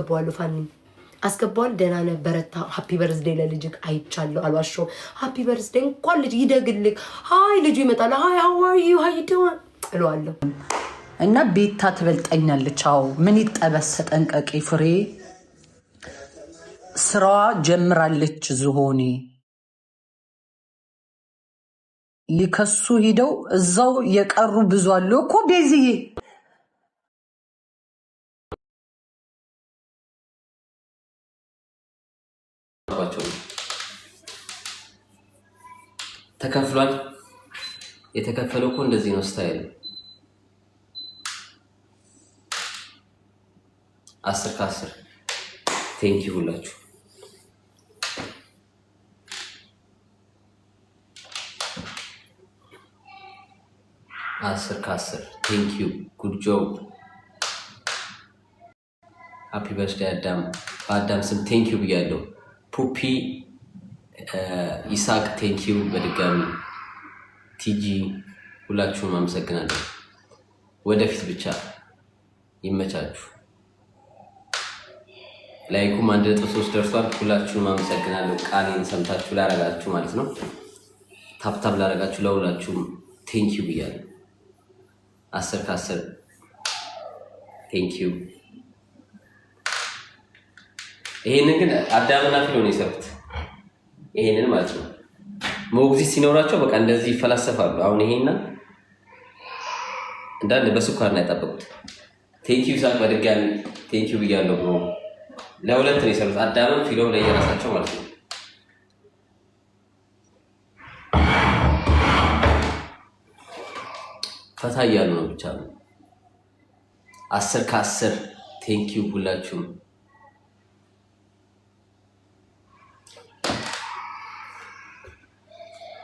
አስገባዋለሁ ፋኒ አስገባዋል። ደህና ነህ በረታ። ሃፒ በርዝዴይ ለልጅክ አይቻለሁ አልዋሸው። ሃፒ በርዝዴይ እንኳን ልጅ ይደግልክ። ሃይ ልጁ ይመጣል። ሃይ ሃው አር ዩ ሃይ ዩ ዶይንግ እለዋለሁ። እና ቤታ ትበልጠኛለች። አዎ ምን ይጠበስ ተጠንቀቂ ፍሬ። ስራዋ ጀምራለች። ዝሆኔ ሊከሱ ሂደው እዛው የቀሩ ብዙ አሉ እኮ ቤዚዬ። ተከፍሏል። የተከፈለው እኮ እንደዚህ ነው ስታይል 10 ከ10 ቴንክ ዩ ሁላችሁ። አስር ከ10 ቴንክ ዩ ጉድ ጆብ። ሃፒ በርዝዴይ አዳም። በአዳም ስም ቴንክ ዩ ብያለሁ። ፑፒ ይሳቅ ቴንክ ዩ በድጋሚ። ቲጂ ሁላችሁም አመሰግናለሁ። ወደፊት ብቻ ይመቻችሁ። ላይኩም 1.3 ደርሷል። ሁላችሁም አመሰግናለሁ። ቃሌን ሰምታችሁ ላረጋችሁ ማለት ነው። ታፕታፕ ላረጋችሁ ለሁላችሁም ቴንክ ዩ ብያለሁ። 10 ከ10 ቴንክ ዩ። ይሄንን ግን አዳምና ፊሎ ነው የሰሩት። ይሄንን ማለት ነው ሞግዚት ሲኖራቸው በቃ እንደዚህ ይፈላሰፋሉ። አሁን ይሄና እንዳለ በስኳር ነው ያጠበቁት። ቴንክ ዩ ሳቅ በድጋሚ ቴንክ ዩ ብያለሁ ብሎ ለሁለት ነው የሰሩት። አዳምም ፊሎ ለየራሳቸው ማለት ነው። ፈታ እያሉ ነው ብቻ ነው። 10 ከ10 ቴንክ ዩ ሁላችሁም።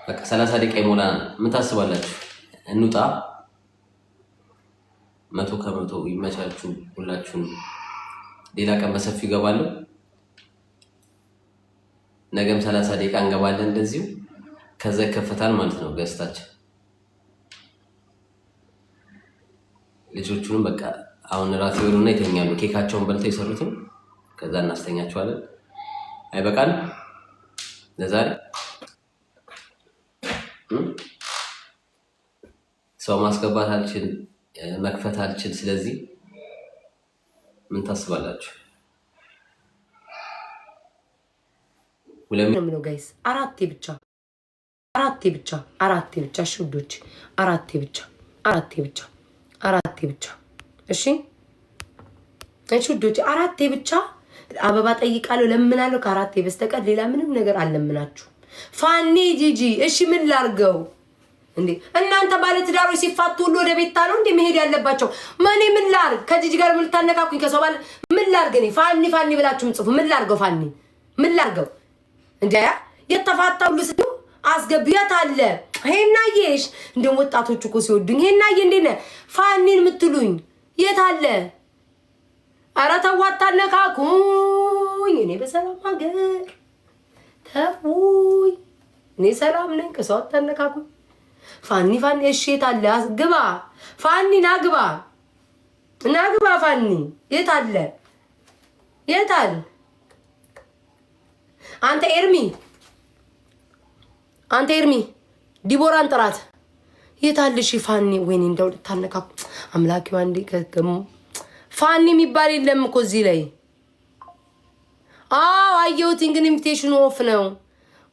በቃ 30 ደቂቃ ይሞላ። ምን ታስባላችሁ? እንውጣ። 100% ይመቻችሁ ሁላችሁም። ሌላ ቀን በሰፊው ይገባሉ። ነገም 30 ደቂቃ እንገባለን እንደዚሁ። ከዛ ይከፈታል ማለት ነው ገስታችን። ልጆቹንም በቃ አሁን ራስ ይወሩና ይተኛሉ። ኬካቸውን በልተው የሰሩትን ከዛ እናስተኛቸዋለን። አይበቃል ለዛሬ ሰው ማስገባት አልችል መክፈት አልችል። ስለዚህ ምን ታስባላችሁ? ሁለምን ነው ጋይስ? አራቴ ብቻ ሹዶች፣ አራቴ ብቻ እሺ ሹዶች፣ አራቴ ብቻ አበባ ጠይቃለሁ፣ ለምናለሁ። ከአራቴ በስተቀር ሌላ ምንም ነገር አልለምናችሁ። ፋኒ ጂጂ እሺ ምን ላርገው እንዴ? እናንተ ባለ ትዳሮች ሲፋቱ ሁሉ ወደ ቤታ ነው እንዴ መሄድ ያለባቸው? ማኔ ምን ላርግ? ከጂጂ ጋር ምን ልታነካኩኝ? ከሰው ባለ ምን ላርግ? እኔ ፋኒ ብላችሁ ምጽፉ ምን ላርገው? ፋኒ ምን ላርገው እንዴ? የተፋታው ሁሉ ስሉ አስገቢያት አለ። ሄናዬሽ እንደ ወጣቶቹ እኮ ሲወዱኝ ሄናዬ እንዴ ነህ ፋኒን የምትሉኝ የት አለ? ኧረ ተው አታነካኩኝ። እኔ በሰላም ሀገር ተውኝ። እኔ ሰላም ነኝ። ከሰው አታነካኩኝ። ፋኒ እሺ የት አለ? ግባ ፋኒ ናግባ ፋኒ የት አለ? አንተ ኤርሚ ዲቦራን ጥራት። የት አለ? እሺ ፋኒ ወይኔ እንደው ልታነካኩ አምላኪው አንዴ ከገሙ ፋኒ የሚባል የለም እኮ እዚህ ላይ። አዎ አየሁት። ግን ኢንቪቴሽኑ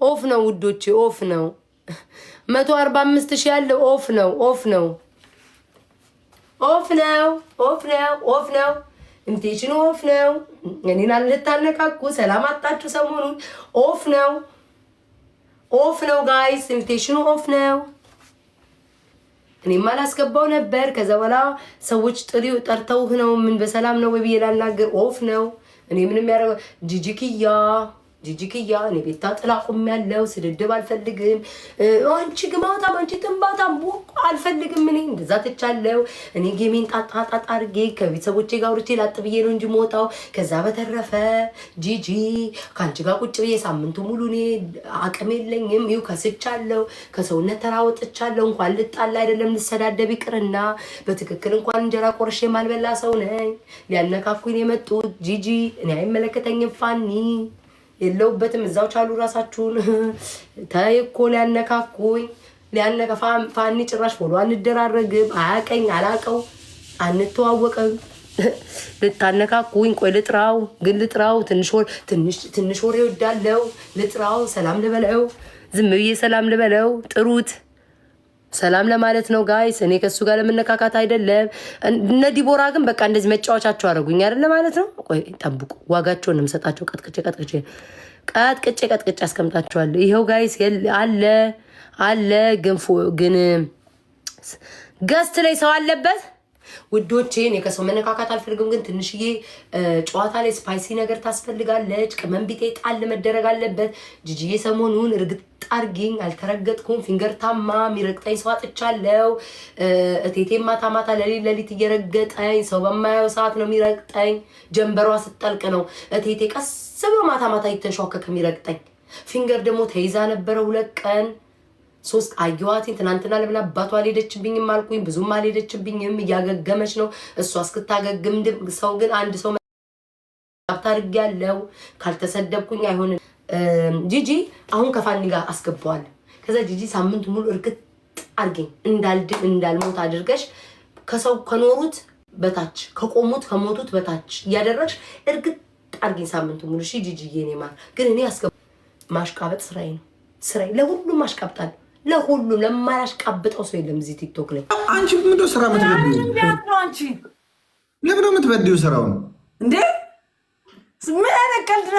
ኦፍ ነው ውዶቼ፣ ኦፍ ነው። 145,000 ያለው ኦፍ ነው። ኢንቪቴሽኑ ኦፍ ነው። እኔን ልታነካኩ ሰላም አጣችሁ ሰሞኑን። ኦፍ ነው ጋይስ፣ ኢንቪቴሽኑ ኦፍ ነው። እኔማ ላስገባው ነበር። ከዛ በኋላ ሰዎች ጠርተውህ ነው ምን በሰላም ነው ወይ ብዬ ላናገር። ኦፍ ነው። እኔ ምንም ያደረገው ጂጂክያ ጂጂክያ እኔ ቤታ ጥላ ቆሜያለሁ። ስድድብ አልፈልግም። አንቺ ግማታም አንቺ ጥንባታም አልፈልግም። እኔ እንደዛ ትቻለሁ። እኔ ጌሜን ጣጣ አድርጌ ከቤተሰቦቼ ጋር አውርቼ ላጥ ብዬ ነው እንጂ የምወጣው። ከዛ በተረፈ ጂጂ ከአንቺ ጋር ቁጭ ብዬ ሳምንቱ ሙሉ እኔ አቅም የለኝም። ይኸው ከስቻለሁ፣ ከሰውነት ተራወጥቻለሁ። እንኳን ልጣላ አይደለም ልሰዳደብ ይቅርና በትክክል እንኳን እንጀራ ቆርሼ ማልበላ ሰው ነኝ። ሊያነካኩኝ የመጡት ጂጂ እኔ አይመለከተኝም። ፋኒ የለውበትም። እዛው ቻሉ ራሳችሁን። ተይኮ ሊያነካኩኝ ፋኒ ጭራሽ ፎሎ አንደራረግም። አያቀኝ አላቀው አንተዋወቅም። ልታነካኩኝ ቆይ ልጥራው፣ ግን ልጥራው ትንሽ ወሬ ወዳለው ልጥራው፣ ሰላም ልበለው፣ ዝም ብዬ ሰላም ልበለው። ጥሩት ሰላም ለማለት ነው ጋይስ። እኔ ከሱ ጋር ለመነካካት አይደለም። እነ ዲቦራ ግን በቃ እንደዚህ መጫወቻቸው አደረጉኝ አይደለ ማለት ነው። ቆይ ጠብቁ፣ ዋጋቸውን የምሰጣቸው ቀጥቅጬ አስቀምጣቸዋለሁ። ይኸው ጋይስ አለ ግን ገስት ላይ ሰው አለበት ውዶቼ። እኔ ከሰው መነካካት አልፈልግም፣ ግን ትንሽዬ ጨዋታ ላይ ስፓይሲ ነገር ታስፈልጋለች። ቅመም ቢጤ ጣል መደረግ አለበት። ጂጂዬ ሰሞኑን እርግጥ አርጊኝ፣ አልተረገጥኩም። ፊንገር ታማ የሚረግጠኝ ሰው አጥቻለሁ። እቴቴ ማታ ለሊት እየረገጠኝ፣ ሰው በማየው ሰዓት ነው የሚረግጠኝ። ጀንበሯ ስጠልቅ ነው እቴቴ ቀስ ብሎ ማታ ይተንሸዋከክ የሚረግጠኝ። ፊንገር ደግሞ ተይዛ ነበረ 2 ቀን 3 አየዋትኝ። ትናንትና ለምን አባቷ አልሄደችብኝም አልኩኝ። ብዙም አልሄደችብኝም፣ እያገገመች ነው እሷ እስክታገግም። ሰው ግን አንድ ሰው አብታርግ ያለው ካልተሰደብኩኝ አይሆንም። ጂጂ አሁን ከፋኒ ጋር አስገባዋለሁ። ከዛ ጂጂ ሳምንት ሙሉ እርግጥ አርገኝ እንዳልሞት አድርገሽ ከሰው ከኖሩት በታች ከቆሙት ከሞቱት በታች እያደረግሽ እርግጥ አርገኝ ሳምንት ሙሉ። እሺ ጂጂዬ፣ እኔ ግን እኔ ማሽቃበጥ ስራዬ ነው። ለሁሉም ማሽቃብጣለሁ። ለሁሉም ለማያሽቃብጠው ሰው የለም እዚህ ቲክቶክ ላይ። አንቺ ምንድነው ስራ የምትበድዩ? አንቺ ለምን የምትበድዩ ስራውን እንዴ? ምን አይነት ቀልድ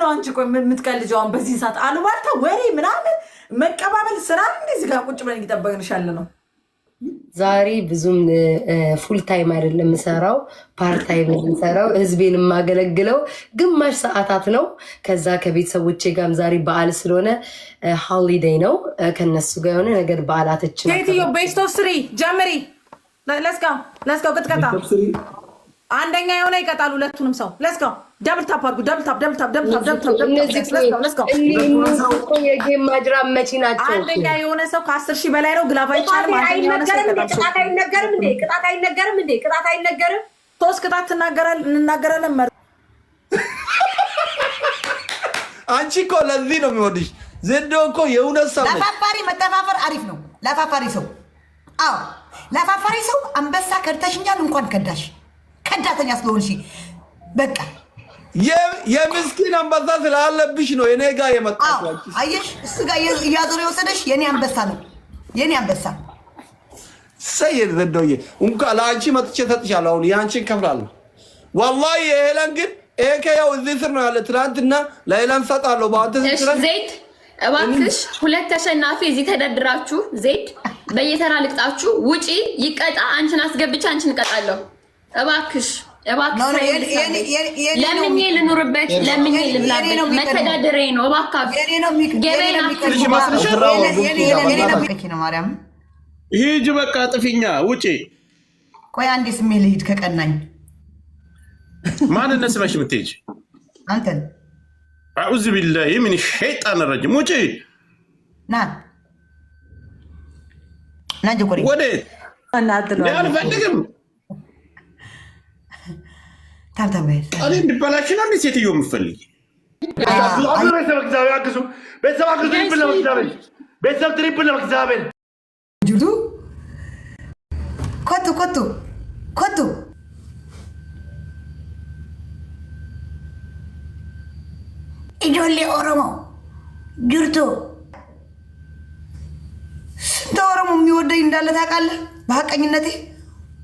ነው? አንቺ ቆይ የምትቀልጂው አሁን በዚህ ሰዓት አሉባልታ ወሬ ምናምን መቀባበል ስራ እንደዚህ ጋር ቁጭ ብለን እየጠበቅንሻለ ነው። ዛሬ ብዙም ፉል ታይም አይደለም የምሰራው፣ ፓርት ታይም የምሰራው። ህዝቤን የማገለግለው ግማሽ ሰዓታት ነው። ከዛ ከቤተሰቦቼ ጋርም ዛሬ በዓል ስለሆነ ሆሊዴይ ነው። ከነሱ ጋር የሆነ ነገር በዓላቶችን ሴትዮ ቤስት ኦፍ 3 ጀምሪ። ለስጋው ቅጥቀጣ አንደኛ የሆነ ይቀጣሉ ሁለቱንም ሰው። ለስጋው ደብል ታፕ አድርጉ። ደብል ታፕ የጌም ማጅራ መቺ ናቸው። አንደኛ የሆነ ሰው ከ10,000 በላይ ነው። ግላፍ አይቻልም። አንደኛ የሆነ ሰው ቅጣት አይነገርም እንዴ? ቅጣት አይነገርም። 3 ቅጣት እንናገራለን። አንቺ እኮ ለዚህ ነው የሚወድሽ። ዘንዶ እኮ የእውነት ሰው ነች። ለፋፋሪ መተፋፈር አሪፍ ነው። ለፋፋሪ ሰው አንበሳ ከድተሽኛል። እንኳን ከዳተኛ ስለሆንሽ በቃ የምስኪን አንበሳ ስላለብሽ ነው እኔ ጋር የመጣችው። አየሽ፣ እሱ ጋር እያዞረ የወሰደሽ የኔ አንበሳ ነው። የኔ አንበሳ ሰይድ ዘንዶዬ እንኳን ለአንቺ መጥቼ ሰጥሻለሁ። አሁን የአንቺን ከፍላለሁ። ወላሂ የሄለን ግን ያው እዚህ ስር ነው ያለ። ትናንትና ለሄለን ሰጣለሁ። ዜድ እባክሽ 2 ተሸናፊ እዚህ ተደርድራችሁ፣ ዜድ በየተራ ልቅጣችሁ። ውጪ ይቀጣ። አንቺን አስገብቼ አንቺን እቀጣለሁ። እባክሽ ለምኜ ልኑርበት፣ ለምኜ ልብላበት። መተዳደሪያ ነው። እባክህ ማርያም ሂጅ፣ በቃ ጥፊኛ፣ ውጪ። ቆይ አንዴ ስሜ ልሂድ ከቀናኝ። ማንነት ስመሽ የምትሄጂ አንተን። አዑዝ ቢላሂ ሚን ሸይጣን ረጅም። ውጪ። ና ጀኮሪ። ወዴት? አልፈልግም። እኔ እንድበላሽ ነው እንደ ሴትዮ የምትፈልጊ? ቤተሰብ ትሪፕል ነው እግዚአብሔር። ጁዱ ኮቱ ኢጆሌ ኦሮሞ ጅርቱ ስንት ኦሮሞ የሚወደኝ እንዳለ ታውቃለህ? በሀቀኝነቴ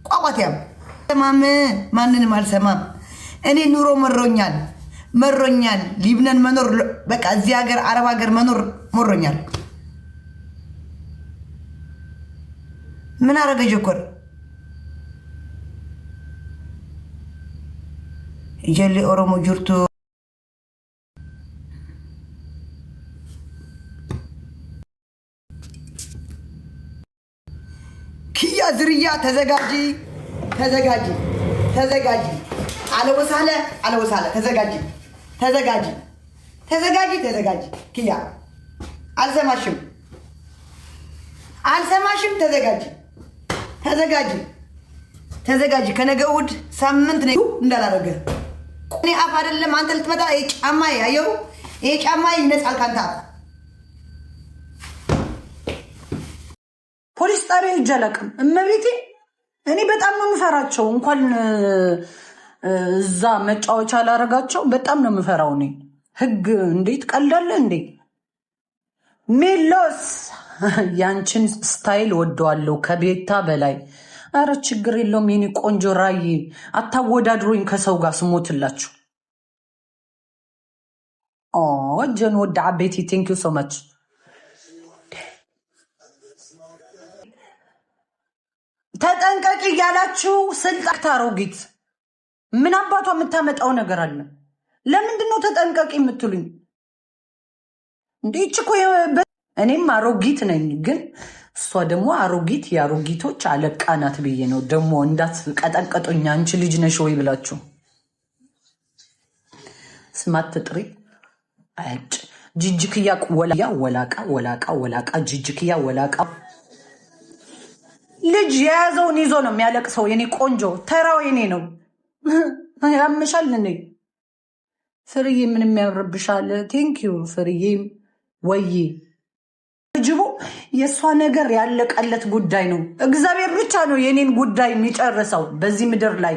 ቋቋትያም ማንንም አልሰማም። እኔ ኑሮ መሮኛል። ሊብነን መኖር በቃ እዚህ ሀገር አረብ ሀገር መኖር መሮኛል። ምን አረገ ጀኮር ጀሌ ኦሮሞ ጅርቱ ተዘጋጂ ተዘጋጂ ተዘጋጂ አለወሳለ ተዘጋጂ ተዘጋጂ ተዘጋጂ ተዘጋጂ ኪያ አልሰማሽም ተዘጋጂ ተዘጋጂ ተዘጋጂ ከነገ እሑድ ሳምንት ነው እንዳላረገ እኔ አፍ አይደለም አንተ ልትመጣ ጫማ ያየው ይሄ ጫማ ይነጻል ካንተ ፖሊስ ጣቢያ ይጀለቅም እመቤቴ እኔ በጣም ነው የምፈራቸው እንኳን እዛ መጫወቻ አላረጋቸው በጣም ነው የምፈራው እኔ ህግ እንዴት ቀልዳለ እንዴ ሜሎስ ያንቺን ስታይል ወደዋለሁ ከቤታ በላይ አረ ችግር የለውም የኔ ቆንጆ ራይ አታወዳድሮኝ ከሰው ጋር ስሞትላችሁ ጀን ወደ አቤቲ ቴንክ ዩ ሶ ማች ተጠንቀቂ እያላችሁ ስልጣት አሮጊት ምን አባቷ የምታመጣው ነገር አለ ለምንድን ነው ተጠንቀቂ የምትሉኝ እንዴ እኮ እኔም አሮጊት ነኝ ግን እሷ ደግሞ አሮጊት የአሮጊቶች አለቃ ናት ብዬ ነው ደግሞ እንዳትቀጠቀጡኝ አንቺ ልጅ ነሽ ወይ ብላችሁ ስማት ጥሪ አጭ ጅጅክያ ወላቃ ጅጅክያ ወላቃ ልጅ የያዘውን ይዞ ነው የሚያለቅሰው የኔ ቆንጆ ተራው የኔ ነው ያምሻል እኔ ፍርዬ ምንም ያምርብሻል ቴንክ ዩ ፍርዬ ወይ ጅቡ የሷ ነገር ያለቀለት ጉዳይ ነው እግዚአብሔር ብቻ ነው የኔን ጉዳይ የሚጨርሰው በዚህ ምድር ላይ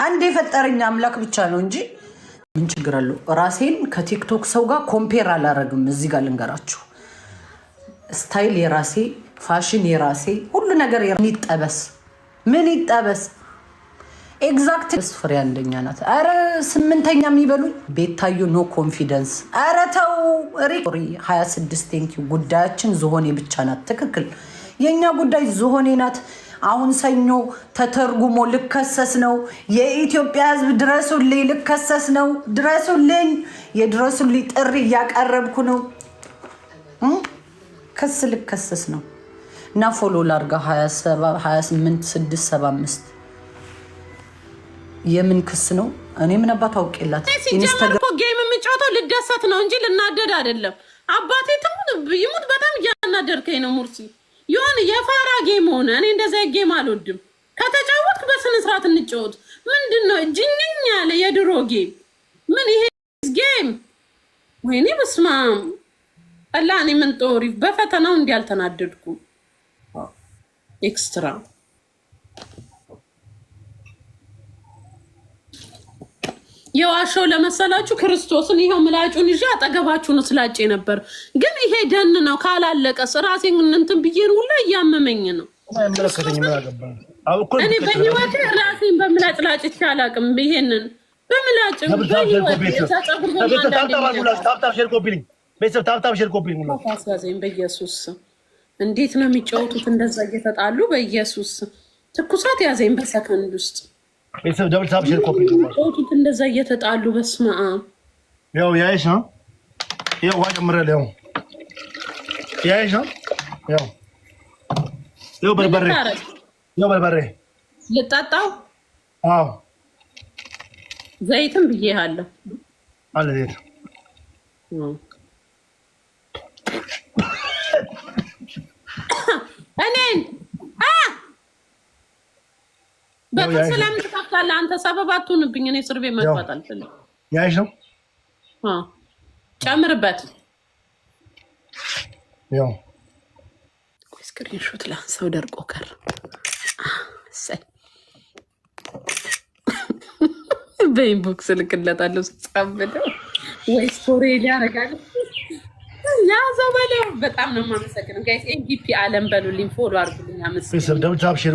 አንድ የፈጠረኝ አምላክ ብቻ ነው እንጂ ምን ችግር አለው ራሴን ከቲክቶክ ሰው ጋር ኮምፔር አላረግም እዚህ ጋር ልንገራችሁ ስታይል የራሴ ፋሽን የራሴ ሁሉ ነገር ምን ይጠበስ ኤግዛክት ፍሬ አንደኛ ናት አረ ስምንተኛ የሚበሉኝ ቤታዩ ኖ ኮንፊደንስ አረ ተው ሪሪ 26 ቴንክ ዩ ጉዳያችን ዝሆኔ ብቻ ናት ትክክል የኛ ጉዳይ ዝሆኔ ናት አሁን ሰኞ ተተርጉሞ ልከሰስ ነው የኢትዮጵያ ህዝብ ድረሱልኝ ልከሰስ ነው ድረሱልኝ የድረሱልኝ ጥሪ ያቀረብኩ ነው ከስ ልከሰስ ነው እና ፎሎ ላርጋ 28675 የምን ክስ ነው እኔ ምን አባቱ አውቄላት ኢንስታግራም ጌም የምጫወተው ልደሰት ነው እንጂ ልናደድ አይደለም አባቴ ይሙት በጣም እያናደርከኝ ነው ሙርሲ የሆነ የፋራ ጌም ሆነ እኔ እንደዛ ጌም አልወድም ከተጫወትክ በስነ ስርዓት እንጫወት ምንድነው ጅኝኝ ያለ የድሮ ጌም ምን ይሄ ጌም ወይኔ በስማ አላህ እኔ ምን ጦሪ በፈተናው እንዲያልተናደድኩ ኤክስትራ የዋሻው ለመሰላችሁ ክርስቶስን ይሄው ምላጩን ይዤ አጠገባችሁ ነው ስላጬ ነበር ግን ይሄ ደን ነው ካላለቀስ ራሴን እንትን ብዬን ሁሉ እያመመኝ ነው እኔ በህይወቴ ራሴን በምላጭ ላጭቼ አላውቅም ይሄንን በምላጭ በኢየሱስ እንዴት ነው የሚጫወቱት እንደዛ እየተጣሉ በኢየሱስ ትኩሳት ያዘኝ በሰከንድ ውስጥ ቤተሰብ ደብል ታፕ ሼር ኮፒ ኦቱት እንደዛ እየተጣሉ በስመ አብ ያው ያይሽ ነው ያው ዋጭ ምረል ያይሽ ነው ያው በርበሬ ልጣጣው አዎ ዘይትም ብዬሃለሁ አለ ዘይት እኔን በተሰላም ተካፍታለህ አንተ ሰበብ አትሁንብኝ እኔ እስር ቤት መግባት አልፈልግም ያይሽ ነው ጨምርበት ያው ስክሪንሾት ላንሳው ደርቆ ቀር በኢንቦክስ ልክለታለሁ ስጻምደው ወይ ስቶሪ ያረጋል ያዘው በለው በጣም ነው የማመሰግነው ጋይስ ኤምቪፒ አለም በሉልኝ ፎሎ አድርጉልኝ አመሰግናለሁ ደብል ታፕ ሼር